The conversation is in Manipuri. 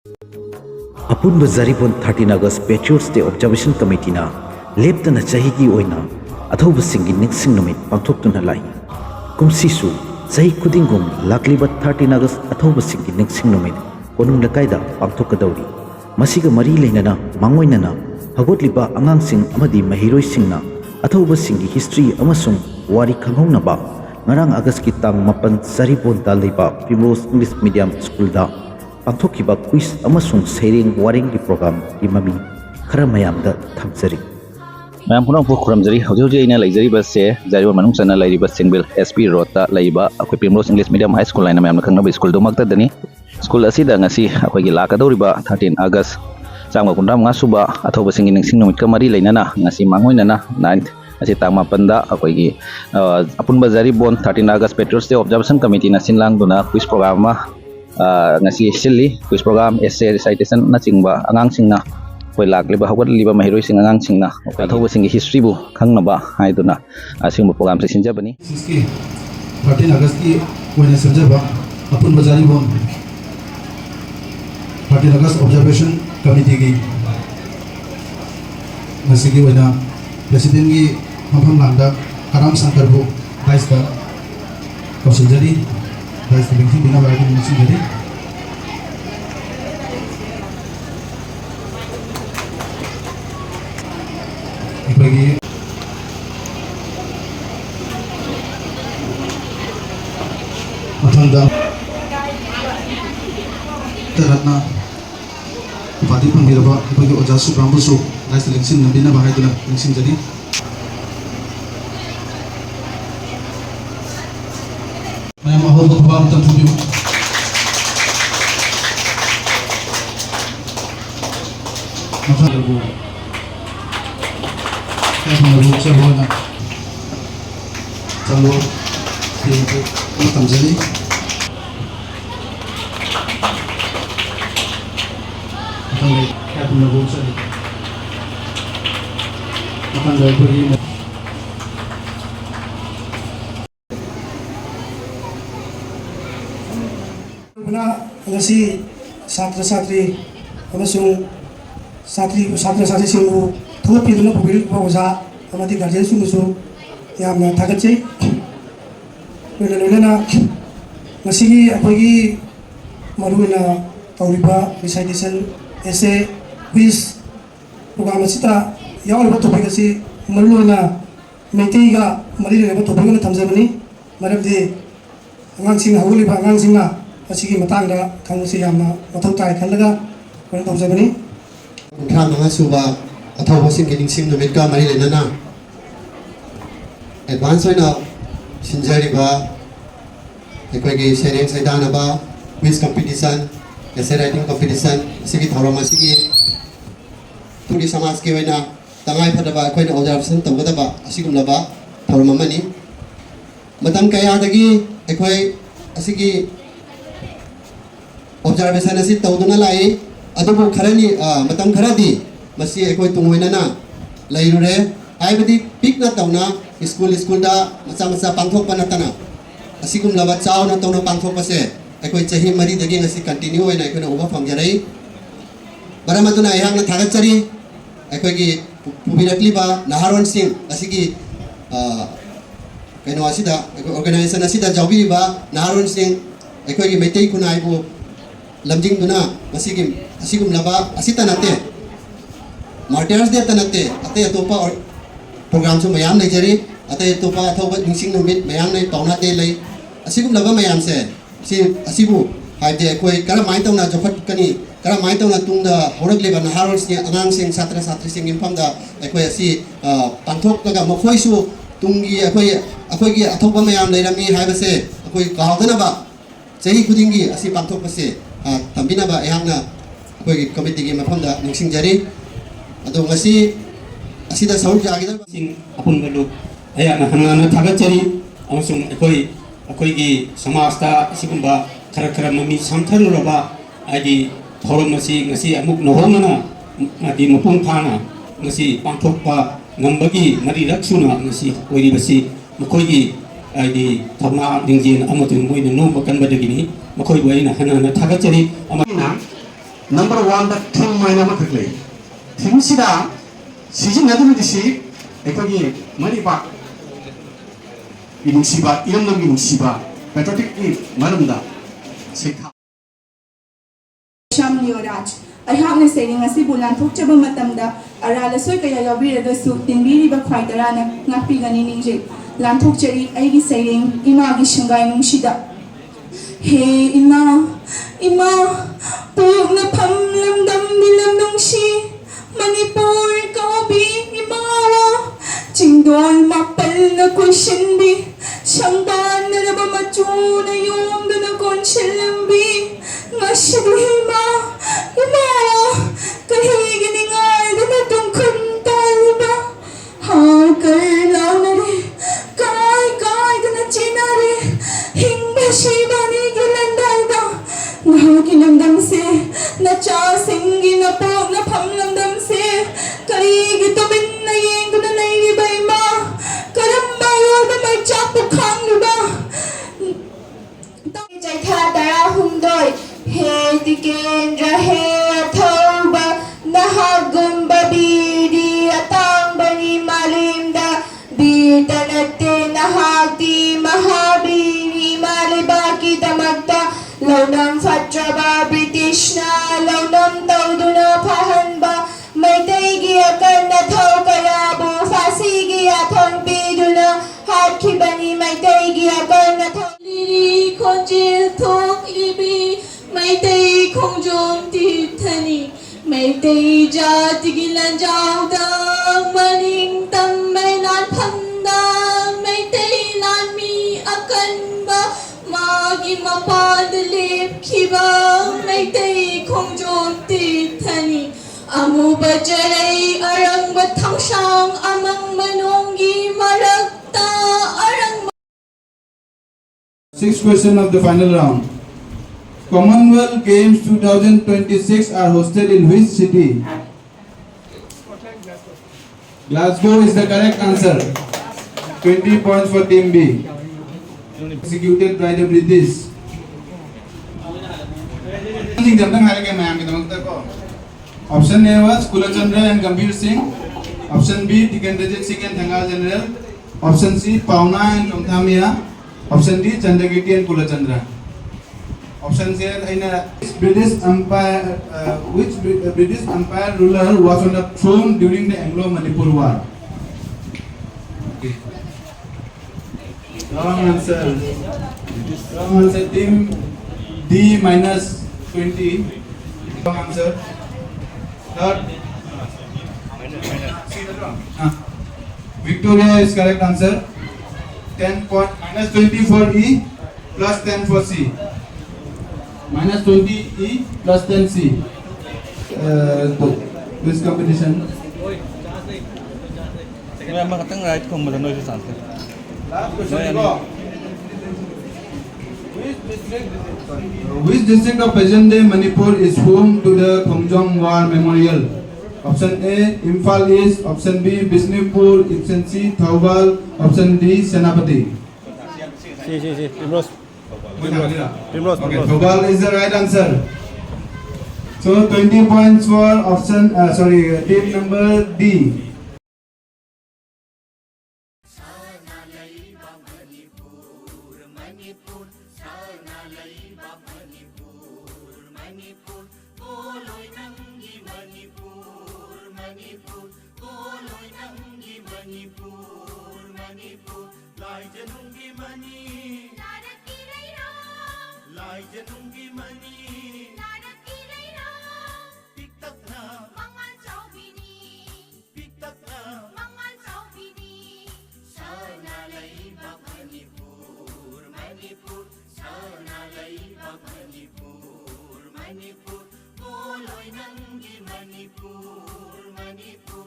अपुन जारीबोन 13 अगस्त पेट्रियोट्स डे ऑब्जर्वेशन कमिटी ना लेप्तना चाही की ओइना अथौब सिंगी निक्सिंग नुमित पांथोक्तुना लाई कुमसीसु चाही खुदिंगुम लाक्लिबा 13 अगस्त अथौब सिंगी निक्सिंग नुमित कोनुंग लकाइदा पांथोक्कदौरी मसिगा मरी लेनना मांगोइनना हगोटलिबा अंगांगसिंग अमदी महिरोइसिंगना अथौब सिंगी हिस्ट्री अमसुंग वारी खंगौनबा ngarang August ki tang mapan Zaribon da leiba Primrose English Medium School da पांथोखिबा क्विज अमसुंग सेरिंग वारिंग की प्रोग्राम की ममी खरा मयाम दा थमजरी मैम पुनः खुरमजरी हौजे हौजे इना लैजरी बसे जारिबा मनुंग सना लैरिबा सिंगबिल एसपी रोड ता लैबा अखोय Primrose English medium high school line मैम खंगबा स्कूल दो मक्ता दनी स्कूल असिदा ngasi अखोय gi लाकदौरिबा 13 अगस्त चांगबा कुंडा मंगा सुबा अथौबा सिंगी निंगसिंग नुमित का मरी लैनाना ngasi मांगोइनाना 9 asi tangma panda अखोय gi अपुनबा जारिबोन 13 अगस्त पेट्रियोट्स डे ऑब्जर्वेशन कमिटी ना सिनलांग दुना क्विज प्रोग्राम मा ngasi silli quiz program essay recitation na chingba angang singna koi lakliba hawat liba mahiroi sing angang singna athoba singi history bu khangnaba haiduna asingba program se sinjabani 13 अगस्त की कोइना समझबा अपन बजारी बोन 13 अगस्त ऑब्जर्वेशन कमिटी की ngasi की वना प्रेसिडेंट की हम लांदा कराम शंकर बु वाइस का कौशलजरी वाइस का बिंगी बिना वाइस की मिशन जरी bagi matanda teratna upadi panggiraba bagi ojasu brambusu nais lingsin nabina bahai dula lingsin jadi mayam ahol bapa utam tuju matanda menurut saya calon di Tanzania akan menurut saya akan beri karena ngasi satri amasung satri singgu थोड़ा पीदना पुबिल बावजा हमारी गार्जियन सुमुसु या मैं थागचे लोना मसीगी अखोगी मरुना तौरिबा रिसाइटेशन ऐसे क्विज प्रोग्राम असिता यावलबा टॉपिक असि मरुना मेटेगा मरी लेबा टॉपिक न थमजबनी मरबदि अंगांसिंग हौलिबा अंगांसिंगा असिगी मतांगदा खंगसे यामना मथौ ताय खलगा कोन तौजबनी उठा मंगा सुबा अथवा सिंगी निंगसिंग नुमित का मरी लेना एडवांस होना सिंजरीबा एकोगी सेरेंग सैदानबा quiz competition essay writing competition सिगी थौरम सिगी तुरी समाज के वेना तंगाई फदबा एकोइना ऑब्जर्वेशन तंगदबा असिगुमलबा थौरम मनी मतम कयादगी एकोई असिगी ऑब्जर्वेशन असि तौदुना लाई अदबो खरनी मतम खरदी मसी एकोई तुंगोइना लैरुरे आइबदी पिकना तौना स्कूल दा मचा मचा पांथोकपा नतना असिगुम लबा चावना तौना पांथोकपसे एकोई चही मरी दगी ngasi कंटिन्यू होइना एकोना उबा फंगजरै बरामदुना यहांना थागचरी एकोगी पुबिरकलिबा नाहारोन सिंह असिगी कैनो असिदा ऑर्गेनाइजेशन असिदा जाबिबा नाहारोन सिंह एकोगी मेतै खुनाइबु लमजिंगदुना मसिगी असिगुम लबा असिता नते मार्टियर्स डे तनते अते अतोपा प्रोग्राम सु मयाम लेजरी अते अतोपा अथौबा निंगसिंग नुमित मयाम नै पाउना दे लै असिगुम लबा मयाम से सि असिबु हाइदे कोइ करा माइ तौना जफट कनी करा माइ तौना तुंगदा हरक लेबा नहारोस नि अनांग सिंग छात्र छात्री सिंग इनफामदा एकोइ असि पांथोक लगा मखोइसु तुंगी अखोइगी अथौबा मयाम लेरमी हाइबसे अखोइ काहदनबा चही खुदिंगी असि पांथोकपसे तंबिनबा यहांना अखोइगी कमिटी गी मफमदा निंगसिंग जरी अदो ngasi asida saur jagida sing apun galu aya na hanana thagachari amasung akoi gi samaj ta sigumba khara mami samtharu roba adi thorom masi ngasi amuk nohomana adi mapung phana ngasi pangthokpa ngambagi mari raksuna ngasi oiri basi makoi gi adi thorna dingjin amatun moina no bakan badagini makoi boina hanana thagachari amana number 1 da thing maina ma thakle thing sida sijin nadu disi ekagi mani ba inungsiba ilam nam inungsiba patriotic ki maramda sikha Sham Lioraj ayhakna sailing asi bulan thokchaba matamda arala soi kaya yawiragasu tinbiriba khwaitarana ngakpigani ningje lanthokchari aigi sailing imagi shangai nungshida he ima pugna phamlam dam dilam nungshi Manipur kabi imawa chingdol mapal na kunshinbi shangban na naba machuna yung na konshilambi ngashidhima imawa kahiginingal na tungkun taliba harkar launare kai na chinare hingba shibani gilandalda nahaginamdam se na cha singi na po na phamlamdam se karigi tumin na yeng na nairiba ima karamba yoda may chapu khangriba Jaitha dara humdoi he tikendra he athauba nahagumba biri atambani malimda birtanate nahagti mahabiri malibaki damakta Launam fatraba British na launam tauduna pahanba Maitaygi akarna thau karabu fasigi athon piduna Hatkibani maitaygi akarna thau Liri konjil thok libi Maitay kongjom tithani Maitay jatigi lanjauda Maning tammay lan phamda Maitay lan mi akanba Magi mapadalip kiba Maitay kongjom tithani Amu bajaray arang batang siyang Amang manonggi maragta arang Sixth question of the final round. Commonwealth Games 2026 are hosted in which city? Glasgow is the correct answer. 20 points for Team B. Executed by the British. Option A was Kulachandra and Gambhir Singh. Option B Tikendrajit Singh and Thangal General. Option C Pauna and Chongthamia. Option D Chandagiti and Kulachandra. Option C which British Empire ruler was on the throne during the Anglo-Manipur War? Okay. Wrong answer. Wrong answer. Team D minus 20. Wrong answer. Third. Victoria is correct answer. 10 point minus 20 for E plus 10 for C. Minus 20 E plus 10 C. This competition. Last question. Which district of present-day Manipur is home to the Khongjong War Memorial? Option A, Imphal East. Option B, Bishnupur. Option C, Thoubal. Option D, Senapati. Primrose. Okay, Thoubal is the right answer. So 20 points for option. Team number D. Manipur,